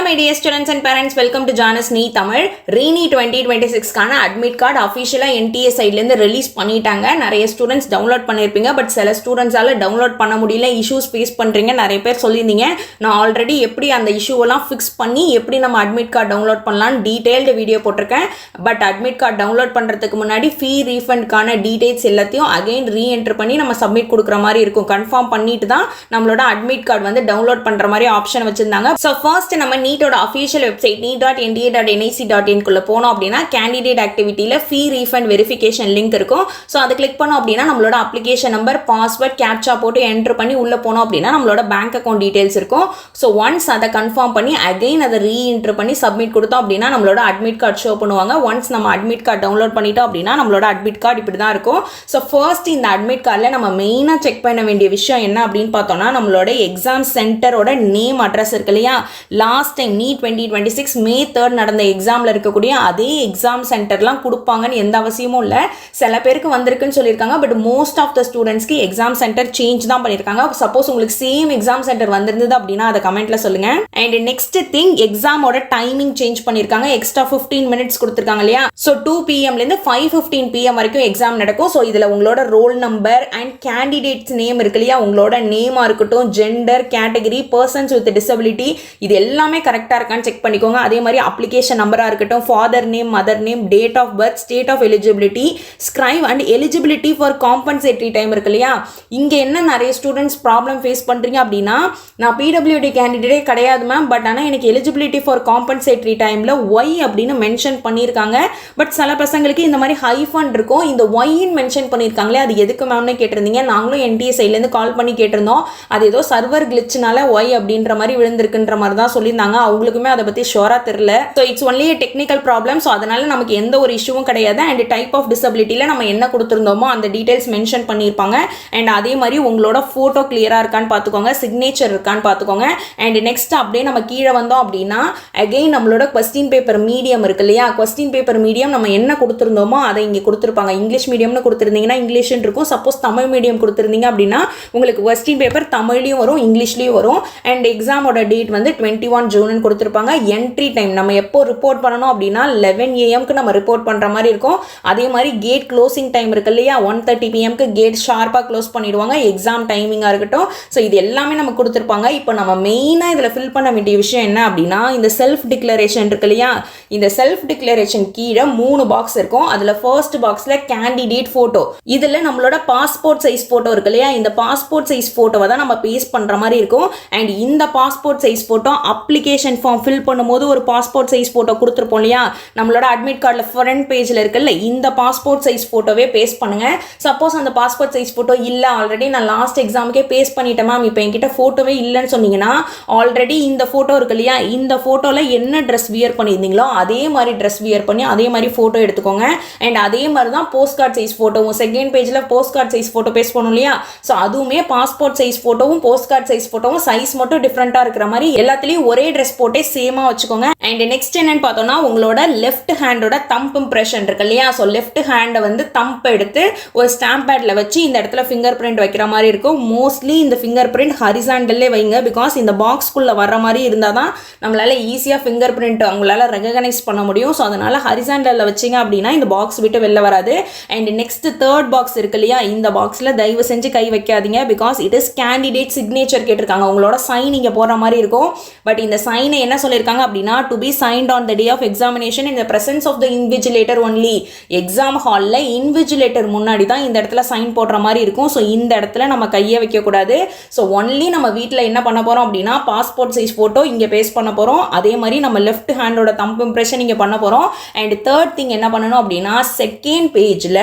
my dear students and parents, welcome to Janus Nee Tamil. Reeni 2026 கான admit card அஃபிஷியலா NTA சைடுல இருந்து release பண்ணிட்டாங்க. நிறைய ஸ்டூடெண்ட்ஸ் டவுன்லோட் பண்ணிருப்பீங்க. பட் சில ஸ்டூடெண்ட்ஸால டவுன்லோட் பண்ண முடியல, இஷ்யூஸ் ஃபேஸ் பண்றீங்க. நிறைய பேர் சொல்லியிருந்தீங்க. நான் ஆல்ரெடி எப்படி அந்த இஷ்யூவெல்லாம் ஃபிக்ஸ் பண்ணி எப்படி நம்ம அட்மிட் கார்டு டவுன்லோட் பண்ணலாம்னு டீடைல்டு வீடியோ போட்டிருக்கேன். பட் அட்மிட் கார்டு டவுன்லோட் பண்றதுக்கு முன்னாடி ஃபீ ரீஃபண்ட்கான டீடைல்ஸ் எல்லாத்தையும் அகைன் ரீஎன்டர் பண்ணி நம்ம சப்மிட் கொடுக்குற மாதிரி இருக்கும். கன்ஃபார்ம் பண்ணிட்டு தான் நம்மளோட அட்மிட் கார்டு வந்து டவுன்லோட் பண்ற மாதிரி ஆப்ஷன் வச்சிருந்தாங்க. ஸோ ஃபர்ஸ்ட் நம்ம நீட்டோட அஃபிஷியல் வெப்சைட் neet.nda.nic.in குள்ள போனோம் அப்படின்னா கேண்டிடேட் ஆக்டிவிட்டியில் ஃபீ ரீஃபண்ட் வெரிஃபிகேஷன் லிங்க் இருக்கும். ஸோ அதை கிளிக் பண்ணோம் அப்படின்னா நம்மளோட அப்ளிகேஷன் நம்பர், பாஸ்வேர்ட், கேப்சா போட்டு என்டர் பண்ணி உள்ளே போனோம் அப்படின்னா நம்மளோட பேங்க் அக்கௌண்ட் டீடைல்ஸ் இருக்கும். ஸோ ஒன்ஸ் அதை கன்ஃபார்ம் பண்ணி அகைன் அதை ரீஎன்டர் பண்ணி சப்மிட் கொடுத்தோம் அப்படின்னா நம்மளோட அட்மிட் கார்டு ஷோ பண்ணுவாங்க. ஒன்ஸ் நம்ம அட்மிட் கார்டு டவுன்லோட் பண்ணிட்டோம் அப்படின்னா நம்மளோட அட்மிட் கார்டு இப்படி தான் இருக்கும். ஸோ ஃபர்ஸ்ட் இந்த அட்மிட் கார்டில் நம்ம மெயினாக செக் பண்ண வேண்டிய விஷயம் என்ன அப்படின்னு பார்த்தோம்னா நம்மளோட எக்ஸாம் சென்டரோட நேம், அட்ரஸ் இருக்கு இல்லையா. லாஸ்ட் டைம் நீட் 2026 May 3 நடந்த எக்ஸாமில் இருக்கக்கூடிய அதே எக்ஸாம் சென்டர்லாம் கொடுப்பாங்கன்னு எந்த அவசியமும் இல்லை. சில பேருக்கு வந்திருக்குன்னு சொல்லியிருக்காங்க. பட் மோஸ்ட் ஆஃப் த ஸ்டூடெண்ட்ஸ்க்கு எக்ஸாம் சென்டர் சேஞ்ச் தான் பண்ணியிருக்காங்க. சப்போஸ் உங்களுக்கு சேம் எக்ஸாம் சென்டர் வந்திருந்தது அப்படின்னா அதை கமெண்ட்ல சொல்லுங்க. அண்ட் நெக்ஸ்ட் திங், எக்ஸாமோட டைமிங் சேஞ்ச் பண்ணியிருக்காங்க. எக்ஸ்ட்ரா 15 மினிட்ஸ் கொடுத்துருக்காங்க இல்லையா. ஸோ 2 PM - 5:15 PM வரைக்கும் எக்ஸாம் நடக்கும். ஸோ இதில் உங்களோட roll number and candidates name இருக்கு இல்லையா, உங்களோட நேமா இருக்கட்டும், gender, category, persons with disability, இது எல்லாமே கரெக்டாக இருக்கான்னு செக் பண்ணிக்கோங்க. அதே மாதிரி அப்ளிகேஷன் நம்பராக இருக்கட்டும், father name, mother name, date of birth, state of eligibility, scribe and eligibility for compensatory time இருக்கு இல்லையா. இங்கே என்ன நிறைய ஸ்டூடெண்ட்ஸ் ப்ராப்ளம் ஃபேஸ் பண்ணுறீங்க அப்படின்னா, நான் பிடபிள்யூடி கேண்டிடேட்டே கிடையாது மேம், பட் ஆனால் எனக்கு எலிஜிபிலிட்டி ஃபார் காம்பன்சேட்டரி டைமில் ஒய் அப்படின்னு மென்ஷன் பண்ணியிருக்காங்க. பட் சில பசங்களுக்கு இந்த மாதிரி ஹைஃபன் இருக்கும், இந்த ஒய்ன்னு மென்ஷன் பண்ணியிருக்காங்களே அது எதுக்கு மேம்னு கேட்டிருந்தீங்க. நாங்களும் NTA சைட்லேருந்து கால் பண்ணி கேட்டிருந்தோம். அது ஏதோ சர்வர் கிளிச்னால ஒய் அப்படின்ற மாதிரி விழுந்திருக்குன்ற மாதிரி தான் சொல்லியிருந்தாங்க. அவங்களுக்குமே அதை பற்றி ஷோராக தெரியல. So it's only technical problem. So அதனால நமக்கு எந்த ஒரு இஷ்யூவும் கிடையாது. அண்ட் டைப் ஆஃப் டிசபிலிட்டியில் நம்ம என்ன கொடுத்துருந்தோமோ அந்த டீடைல்ஸ் மென்ஷன் பண்ணியிருப்பாங்க. அண்ட் அதே மாதிரி உங்களோட ஃபோட்டோ கிளியராக இருக்கான்னு பார்த்துக்கோங்க, சிக்னேச்சர் இருக்கான்னு பார்த்துக்கோங்க. அண்ட் நெக்ஸ்ட் அப்படியே நம்ம கீழே வந்தோம் அப்படின்னா அகெயின் நம்மளோட கொஸ்டின் பேப்பர் மீடியம் இருக்கு இல்லையா. கொஸ்டின் பேப்பர் மீடியம் நம்ம என்ன கொடுத்துருந்தோமோ அதை இங்கே கொடுத்துருப்பாங்க. இங்கிலீஷ் மீடியம்னு கொடுத்துருந்தீங்கன்னா இங்கிலீஷ்னு இருக்கும். சப்போஸ் தமிழ் மீடியம் கொடுத்துருந்தீங்க அப்படின்னா உங்களுக்கு கொஸ்டின் பேப்பர் தமிழ்லையும் வரும், இங்கிலீஷ்லையும் வரும். அண்ட் எக்ஸாமோட டேட் வந்து 21 June கொடுத்துருப்பாங்க. என்ட்ரி டைம் நம்ம எப்போ ரிப்போர்ட் பண்ணணும் அப்படின்னா 11 AM நம்ம ரிப்போர்ட் பண்ணுற மாதிரி இருக்கும். அதே மாதிரி கேட் க்ளோசிங் டைம் இருக்கு இல்லையா, 1:30 PM கேட் ஷார்ப்பாக க்ளோஸ் பண்ணிடுவாங்க. எக்ஸாம் டைமிங்காக இருக்கட்டும். ஸோ இது எல்லாமே நம்ம கொடுத்துருப்பாங்க. இப்போ நம்ம மெயினாக இதில் ஃபில் பண்ண வேண்டிய விஷயம் என்ன அப்படின்னா இந்த செல்ஃப் டிக்ளரேஷன் இருக்கு இல்லையா. இந்த செல்ஃப் டிக்ளரேஷன் கீழே 3 பாக்ஸ் இருக்கும். அதில் ஃபர்ஸ்ட் பாக்ஸில் கேண்டிடேட் ஃபோட்டோ, இதில் நம்மளோட பாஸ்போர்ட் சைஸ் ஃபோட்டோ இருக்கு இல்லையா. இந்த பாஸ்போர்ட் சைஸ் ஃபோட்டோவை தான் நம்ம பேஸ்ட் பண்ணுற மாதிரி இருக்கும். அண்ட் இந்த passport size photo application form fill பண்ணும்போது ஒரு பாஸ்போர்ட் சைஸ் ஃபோட்டோ கொடுத்துருப்போம் இல்லையா, நம்மளோட அட்மிட் கார்டில் ஃப்ரண்ட் பேஜில் இருக்குல்ல, இந்த பாஸ்போர்ட் சைஸ் ஃபோட்டோவே பேஸ்ட் பண்ணுங்க. சப்போஸ் அந்த பாஸ்போர்ட் சைஸ் ஃபோட்டோ இல்லை, ஆல்ரெடி நான் லாஸ்ட் எக்ஸாமுக்கே பேஸ்ட் பண்ணிட்டேன் மேம், இப்போ என்கிட்ட ஃபோட்டோவே இல்லைன்னு சொன்னீங்கன்னா ஆல்ரெடி இந்த ஃபோட்டோ இருக்கு இல்லையா, இந்த ஃபோட்டோவில் என்ன ட்ரெஸ் வியர் பண்ணியிருந்தீங்களோ அதே மாதிரி ட்ரெஸ் வியர் பண்ணி அதே மாதிரி ஃபோட்டோ எடுத்துக்கோங்க. அண்ட் அதே மாதிரி தான் போஸ்ட் கார்டு சைஸ் ஃபோட்டோவும் செகண்ட் பேஜில் post card size photo paste பண்ணணும் இல்லையா. ஸோ அதுவுமே பாஸ்போர்ட் சைஸ் ஃபோட்டோவும் போஸ்ட் கார்டு சைஸ் ஃபோட்டோவும் சைஸ் மட்டும் டிஃப்ரெண்ட்டாக இருக்கிற மாதிரி எல்லாத்துலேயும் ஒரே ட்ரெஸ் போட்டே சேமாக வச்சுக்கோங்க. அண்ட் நெக்ஸ்ட் என்னன்னு பார்த்தோம்னா உங்களோட லெஃப்ட் ஹேண்டோட தம்ப் இம்ப்ரெஷன் இருக்கு இல்லையா. ஸோ லெஃப்ட் ஹேண்டை வந்து தம்ப் எடுத்து ஒரு ஸ்டாம்ப் பேட்ல வச்சு இந்த இடத்துல ஃபிங்கர் பிரிண்ட் வைக்கிற மாதிரி இருக்கும். மோஸ்ட்லி இந்த ஃபிங்கர் பிரிண்ட் ஹரிசாண்டல்லே வைங்க. பிகாஸ் இந்த பாக்ஸ்குள்ளே வர மாதிரி இருந்தால் தான் நம்மளால ஈஸியாக ஃபிங்கர் பிரிண்ட் அவங்களால ரெகனைஸ் பண்ண முடியும். ஸோ அதனால ஹரிசாண்டலில் வச்சிங்க அப்படின்னா இந்த பாக்ஸ் விட்டு வெளில வராது. அண்ட் நெக்ஸ்ட் தேர்ட் பாக்ஸ் இருக்கு இல்லையா, இந்த பாக்ஸில் தயவு செஞ்சு கை வைக்காதீங்க. Because it is candidate signature கேட்டிருக்காங்க. உங்களோட சைன் இங்கே போகிற மாதிரி இருக்கும். பட் இந்த சைனை என்ன சொல்லியிருக்காங்க அப்படின்னா to be signed on the day of examination in the presence of the invigilator only. Exam ஹாலில் இன்விஜிலேட்டர் முன்னாடி தான் இந்த இடத்துல சைன் போடுற மாதிரி இருக்கும். ஸோ இந்த இடத்துல நம்ம கையை வைக்கக்கூடாது. ஸோ ஒன்லி நம்ம வீட்டில் என்ன பண்ண போகிறோம் அப்படின்னா பாஸ்போர்ட் சைஸ் ஃபோட்டோ இங்கே பேஸ்ட் பண்ண போகிறோம். அதே மாதிரி நம்ம லெஃப்ட் ஹேண்டோட தம்ப் இம்ப்ரெஷன் இங்கே பண்ண போகிறோம். அண்ட் தேர்ட் திங் என்ன பண்ணணும் அப்படின்னா செகண்ட் பேஜில்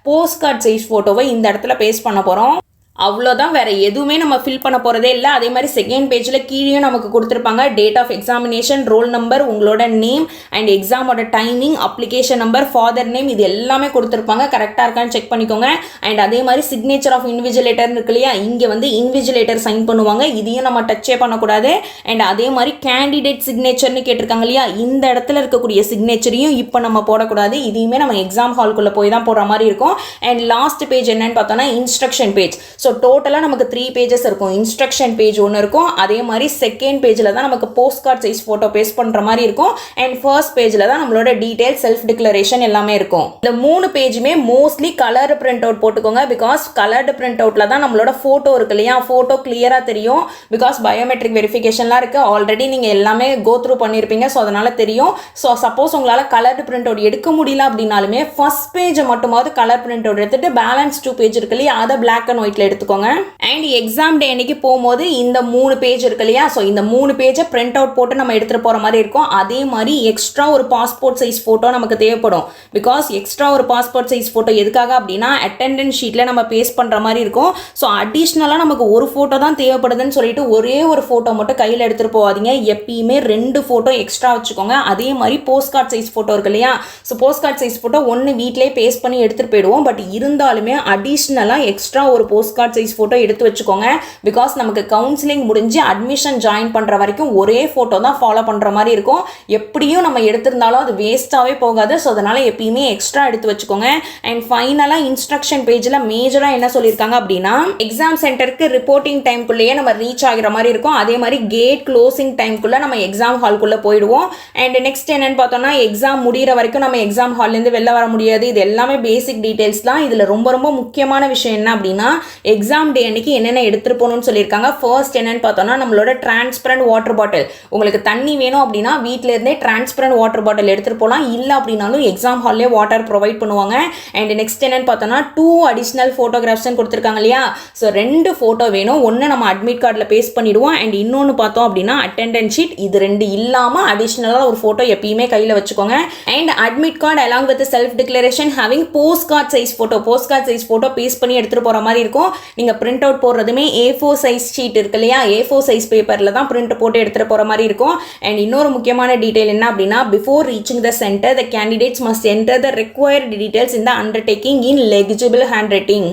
போஸ்ட் கார்டு சைஸ் ஃபோட்டோவை இந்த இடத்துல பேஸ்ட் பண்ண போகிறோம். அவ்வளோதான், வேறு எதுவுமே நம்ம ஃபில் பண்ண போகிறதே இல்லை. அதே மாதிரி செகண்ட் பேஜில் கீழேயும் நமக்கு கொடுத்துருப்பாங்க date of examination, roll number, உங்களோட நேம் அண்ட் எக்ஸாமோட timing, application number, father name, இது எல்லாமே கொடுத்துருப்பாங்க. கரெக்டாக இருக்கான்னு செக் பண்ணிக்கோங்க. அண்ட் அதே மாதிரி சிக்னேச்சர் ஆஃப் இன்விஜிலேட்டர் இருக்கு இல்லையா, இங்கே வந்து இன்விஜிலேட்டர் சைன் பண்ணுவாங்க. இதையும் நம்ம டச்சே பண்ணக்கூடாது. அண்ட் அதே மாதிரி கேண்டிடேட் சிக்னேச்சர்னு கேட்டிருக்காங்க இல்லையா, இந்த இடத்துல இருக்கக்கூடிய சிக்னேச்சரையும் இப்போ நம்ம போடக்கூடாது. இதையுமே நம்ம எக்ஸாம் ஹால்குள்ளே போய் தான் போடுற மாதிரி இருக்கும். அண்ட் லாஸ்ட் பேஜ் என்னன்னு பார்த்தோன்னா இன்ஸ்ட்ரக்ஷன் பேஜ். ஸோ டோட்டலாக நமக்கு 3 பேஜஸ் இருக்கும். இன்ஸ்ட்ரக்ஷன் பேஜ் ஒன்று இருக்கும், அதே மாதிரி செகண்ட் பேஜில் தான் நமக்கு post card size photo paste பண்ணுற மாதிரி இருக்கும், அண்ட் ஃபர்ஸ்ட் பேஜில் தான் நம்மளோட டீடைல் செல்ஃப் டிக்ளரேஷன் எல்லாமே இருக்கும். இந்த 3 பேஜுமே மோஸ்ட்லி கலர்டு பிரிண்ட் அவுட் போட்டுக்கோங்க. பிகாஸ் கலர்டு பிரிண்ட் அவுட்டில் தான் நம்மளோட ஃபோட்டோ இருக்கு இல்லையா, ஃபோட்டோ கிளியராக தெரியும். பிகாஸ் பயோமெட்ரிக் வெரிஃபிகேஷன்லாம் இருக்குது, ஆல்ரெடி நீங்கள் எல்லாமே கோ த்ரூ பண்ணியிருப்பீங்க, ஸோ அதனால் தெரியும். ஸோ சப்போஸ் உங்களால் கலர்டு பிரிண்ட் அவுட் எடுக்க முடியல அப்படின்னாலுமே ஃபர்ஸ்ட் பேஜை மட்டுமாவது கலர் பிரிண்ட் அவுட் எடுத்துட்டு பேலன்ஸ் 2 பேஜ் இருக்கு இல்லையா, அதை பிளாக் அண்ட் ஒயிட்ல எடுத்துக்கோங்க. அண்ட் எக்ஸாம் டே அன்னைக்கு போகும்போது இந்த 3 பேஜ் இருக்கு இல்லையா, ஸோ இந்த 3 பேஜை பிரிண்ட் அவுட் போட்டு நம்ம எடுத்துகிட்டு போகிற மாதிரி இருக்கும். அதே மாதிரி எக்ஸ்ட்ரா ஒரு பாஸ்போர்ட் சைஸ் ஃபோட்டோ நமக்கு தேவைப்படும். பிகாஸ் எக்ஸ்ட்ரா ஒரு பாஸ்போர்ட் சைஸ் ஃபோட்டோ எதுக்காக அப்படின்னா அட்டெண்டன்ஸ் ஷீட்டில் நம்ம பேஸ்ட் பண்ணுற மாதிரி இருக்கும். ஸோ அடிஷ்னலாக நமக்கு ஒரு ஃபோட்டோ தான் தேவைப்படுதுன்னு சொல்லிட்டு ஒரே ஒரு ஃபோட்டோ மட்டும் கையில் எடுத்துகிட்டு போகாதீங்க. எப்பயுமே 2 ஃபோட்டோ எக்ஸ்ட்ரா வச்சுக்கோங்க. அதே மாதிரி போஸ்ட் கார்டு சைஸ் ஃபோட்டோ இருக்கு இல்லையா, so post card size photo ஒன்று வீட்டிலே பேஸ்ட் பண்ணி எடுத்துகிட்டு போயிடுவோம். பட் இருந்தாலுமே அடிஷ்னலாக எக்ஸ்ட்ரா ஒரு போஸ்ட் கார்டு சைஸ் ஃபோட்டோ எடுத்து வச்சுக்கோங்க. பிகாஸ் நமக்கு கவுன்சிலிங் முடிஞ்சு அட்மிஷன் ஜாயின் பண்ணுற வரைக்கும் ஒரே ஃபோட்டோ தான் ஃபாலோ பண்ணுற மாதிரி இருக்கும். எப்படியும் நம்ம எடுத்திருந்தாலும் அது வேஸ்ட்டாகவே போகாது. ஸோ அதனால் எப்பயுமே எக்ஸ்ட்ரா எடுத்து வச்சுக்கோங்க. அண்ட் ஃபைனலாக இன்ஸ்ட்ரக்ஷன் பேஜில் மேஜராக என்ன சொல்லியிருக்காங்க அப்படின்னா எக்ஸாம் சென்டருக்கு ரிப்போர்ட்டிங் டைம்குள்ளேயே நம்ம ரீச் ஆகிற மாதிரி இருக்கும். அதே மாதிரி கேட் க்ளோசிங் டைம்குள்ளே நம்ம எக்ஸாம் ஹால்குள்ளே போயிடுவோம். அண்ட் நெக்ஸ்ட் என்னன்னு பார்த்தோம்னா எக்ஸாம் முடிகிற வரைக்கும் நம்ம எக்ஸாம் ஹால்லேருந்து வெளில வர முடியாது. இது எல்லாமே பேசிக் டீடைல்ஸ் தான். இதில் ரொம்ப ரொம்ப முக்கியமான விஷயம் என்ன அப்படின்னா எக்ஸாம் டே அன்னைக்கு என்னென்ன எடுத்துகிட்டு போகணும்னு சொல்லியிருக்காங்க. ஃபர்ஸ்ட் என்னன்னு பார்த்தோம்னா நம்மளோட டிரான்ஸ்பரண்ட் வாட்டர் பாட்டில். உங்களுக்கு தண்ணி வேணும் அப்படின்னா வீட்டில் இருந்தே டிரான்ஸ்பரண்ட் வாட்டர் பாட்டில் எடுத்துகிட்டு போகலாம். இல்லை அப்படின்னாலும் எக்ஸாம் ஹால்லே வாட்டர் ப்ரொவைட் பண்ணுவாங்க. அண்ட் நெக்ஸ்ட் என்னன்னு பார்த்தோம்னா 2 அடிஷ்னல் ஃபோட்டோகிராஃப்ஸ்ன்னு கொடுத்துருக்காங்க இல்லையா, ஸோ 2 ஃபோட்டோ வேணும். ஒன்று நம்ம அட்மிட் கார்டில் பேஸ்ட் பண்ணிடுவோம். அண்ட் இன்னொன்று பார்த்தோம் அப்படின்னா அட்டெண்டன்ஸ் ஷீட். இது 2 இல்லாமல் அடிஷ்னலாக ஒரு ஃபோட்டோ எப்பயுமே கையில் வச்சுக்கோங்க. And admit card along with self declaration having post card size photo paste பண்ணி எடுத்துகிட்டு போகிற மாதிரி இருக்கும். நீங்கள் பிரிண்ட் அவுட் போடுறதுமே A4 சைஸ் ஷீட் இருக்கு இல்லையா, A4 சைஸ் பேப்பரில் தான் பிரிண்ட் போட்டு எடுத்துகிட்டு போகிற மாதிரி இருக்கும். அண்ட் இன்னொரு முக்கியமான டீட்டெயில் என்ன அப்படின்னா before reaching the centre the candidates must enter the required details in the undertaking in legible hand writing.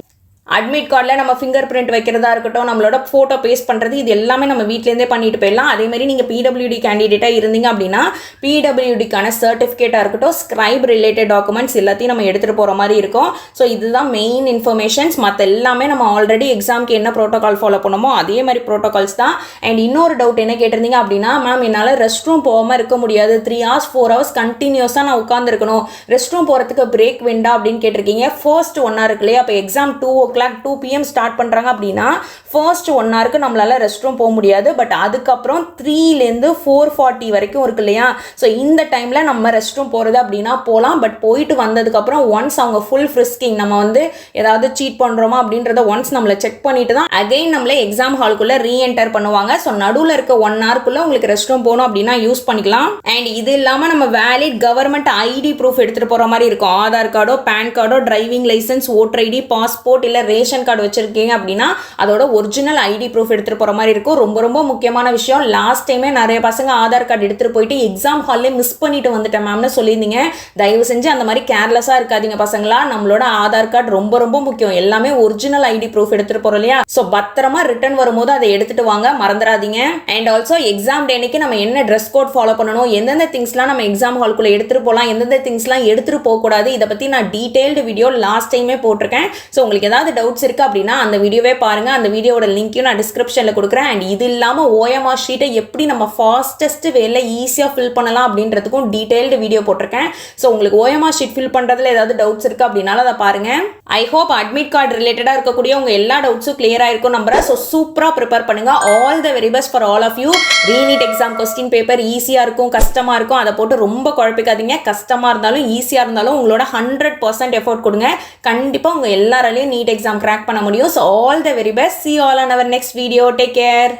Admit கார்டில் நம்ம ஃபிங்கர் பிரிண்ட் வைக்கிறதா இருக்கட்டும், நம்மளோட ஃபோட்டோ பேஸ்ட் பண்ணுறது, இது எல்லாமே நம்ம வீட்டிலேருந்தே பண்ணிட்டு போயிடலாம். அதேமாதிரி நீங்கள் PWD கேண்டிடேட்டாக இருந்தீங்க அப்படின்னா PWDக்கான சர்டிஃபிகேட்டாக இருக்கட்டும், ஸ்கிரைப் ரிலேட்டட் டாக்குமெண்ட்ஸ் எல்லாத்தையும் நம்ம எடுத்துகிட்டு போகிற மாதிரி இருக்கும். ஸோ இதுதான் மெயின் இன்ஃபர்மேஷன்ஸ். மற்ற எல்லாமே நம்ம ஆல்ரெடி எக்ஸாமுக்கு என்ன ப்ரோட்டோகால் ஃபாலோ பண்ணமோ அதே மாதிரி ப்ரோட்டோகால்ஸ் தான். அண்ட் இன்னொரு டவுட் என்ன கேட்டிருந்தீங்க அப்படின்னா மேம் என்னால் ரெஸ்ட் ரூம் போகாமல் இருக்க முடியாது, 3 hours 4 hours கண்டினியூஸாக நான் உட்காந்துருக்கணும், ரெஸ்ட் ரூம் போகிறதுக்கு பிரேக் வேண்டா அப்படின்னு கேட்டிருக்கீங்க. ஃபர்ஸ்ட் 1 hour இருக்கு இல்லையா, அப்போ எக்ஸாம் 2 PM ஸ்டார்ட் பண்ணுறாங்க அப்படின்னா ஃபர்ஸ்ட் 1 hourக்கு நம்மளால் ரெஸ்ட் ரூம் போக முடியாது. பட் அதுக்கப்புறம் 3லேருந்து 4:40 வரைக்கும் இருக்கு இல்லையா, ஸோ இந்த டைமில் நம்ம ரெஸ்ட் ரூம் போகிறது அப்படின்னா போகலாம். பட் போயிட்டு வந்ததுக்கப்புறம் ஒன்ஸ் அவங்க ஃபுல் ஃப்ரிஸ்கிங் நம்ம வந்து ஏதாவது சீட் பண்ணுறோமா அப்படின்றத ஒன்ஸ் நம்மளை செக் பண்ணிட்டு தான் அகைன் நம்மளே எக்ஸாம் ஹால்குள்ளே ரீஎன்டர் பண்ணுவாங்க. ஸோ நடுவில் இருக்க 1 hourக்குள்ளே உங்களுக்கு ரெஸ்ட் ரூம் போகணும் அப்படின்னா யூஸ் பண்ணிக்கலாம். அண்ட் இது இல்லாமல் நம்ம வேலிட் கவர்மெண்ட் ஐடி ப்ரூஃப் எடுத்துகிட்டு போகிற மாதிரி இருக்கும். ஆதார் கார்டோ, பேன் கார்டோ, driving licence, voter ID, passport இல்லை ரேஷன் கார்டு வச்சிருக்கீங்க அப்படின்னா அதோட ஒரிஜினல் ஐடி ப்ரூஃப் எடுத்துகிட்டு போகிற மாதிரி இருக்கும். ரொம்ப ரொம்ப முக்கியமான விஷயம். லாஸ்ட் டைமே நிறைய பசங்க ஆதார் கார்டு எடுத்துகிட்டு போயிட்டு எக்ஸாம் ஹால்லே மிஸ் பண்ணிட்டு வந்துட்டேன் மேம்னு சொல்லியிருந்தீங்க. தயவு செஞ்சு அந்த மாதிரி கேர்லெஸ்ஸாக இருக்காதீங்க பசங்களா. நம்மளோட ஆதார் கார்டு ரொம்ப ரொம்ப முக்கியம். எல்லாமே ஒரிஜினல் ஐடி ப்ரூஃப் எடுத்துகிட்டு போகிறோம் இல்லையா, ஸோ பத்திரமா ரிட்டர்ன் வரும்போது அதை எடுத்துகிட்டு வாங்க, மறந்துடாதீங்க. அண்ட் ஆல்சோ எக்ஸாம் டே அன்னைக்கு நம்ம என்ன ட்ரெஸ் கோட் ஃபாலோ பண்ணணும், எந்தெந்த திங்ஸ்லாம் நம்ம எக்ஸாம் ஹால்குள்ளே எடுத்துகிட்டு போகலாம், எந்தெந்த திங்ஸ்லாம் எடுத்துகிட்டு போகக்கூடாது, இதை பற்றி நான் டீட்டெயில்டு வீடியோ லாஸ்ட் டைமே போட்டிருக்கேன். ஸோ உங்களுக்கு ஏதாவது டவுட்ஸ் இருக்குது அப்படின்னா அந்த வீடியோவே பாருங்கள். அந்த வீடியோட லிங்க்கையும் நான் டிஸ்கிரிப்ஷனில் கொடுக்குறேன். அண்ட் இது இல்லாமல் OMR ஷீட்டை எப்படி நம்ம ஃபாஸ்டஸ்ட் வேல ஈஸியாக ஃபில் பண்ணலாம் அப்படின்றதுக்கும் டீட்டெயில்டு வீடியோ போட்டிருக்கேன். ஸோ உங்களுக்கு OMR ஷீட் ஃபில் பண்ணுறதுல ஏதாவது டவுட்ஸ் இருக்குது அப்படின்னாலும் அதை பாருங்கள். ஐ ஹோப் அட்மிட் கார்டு ரிலேட்டடாக இருக்கக்கூடிய உங்கள் எல்லா டவுட்ஸும் கிளியராக இருக்கும் நம்புறேன். ஸோ சூப்பராக ப்ரிப்பேர் பண்ணுங்கள். All the very best for all of you. ReNEET exam question paper ஈஸியாக இருக்கும், கஷ்டமாக இருக்கும், அதை போட்டு ரொம்ப குழப்பிக்காதீங்க. கஷ்டமாக இருந்தாலும் ஈஸியாக இருந்தாலும் உங்களோட 100% எஃபோர்ட் கொடுங்க. கண்டிப்பாக உங்கள் எல்லாராலையும் நீட் எக்ஸாம் கிராக் பண்ண முடியும். So all the very best. See you all on our next video. Take care.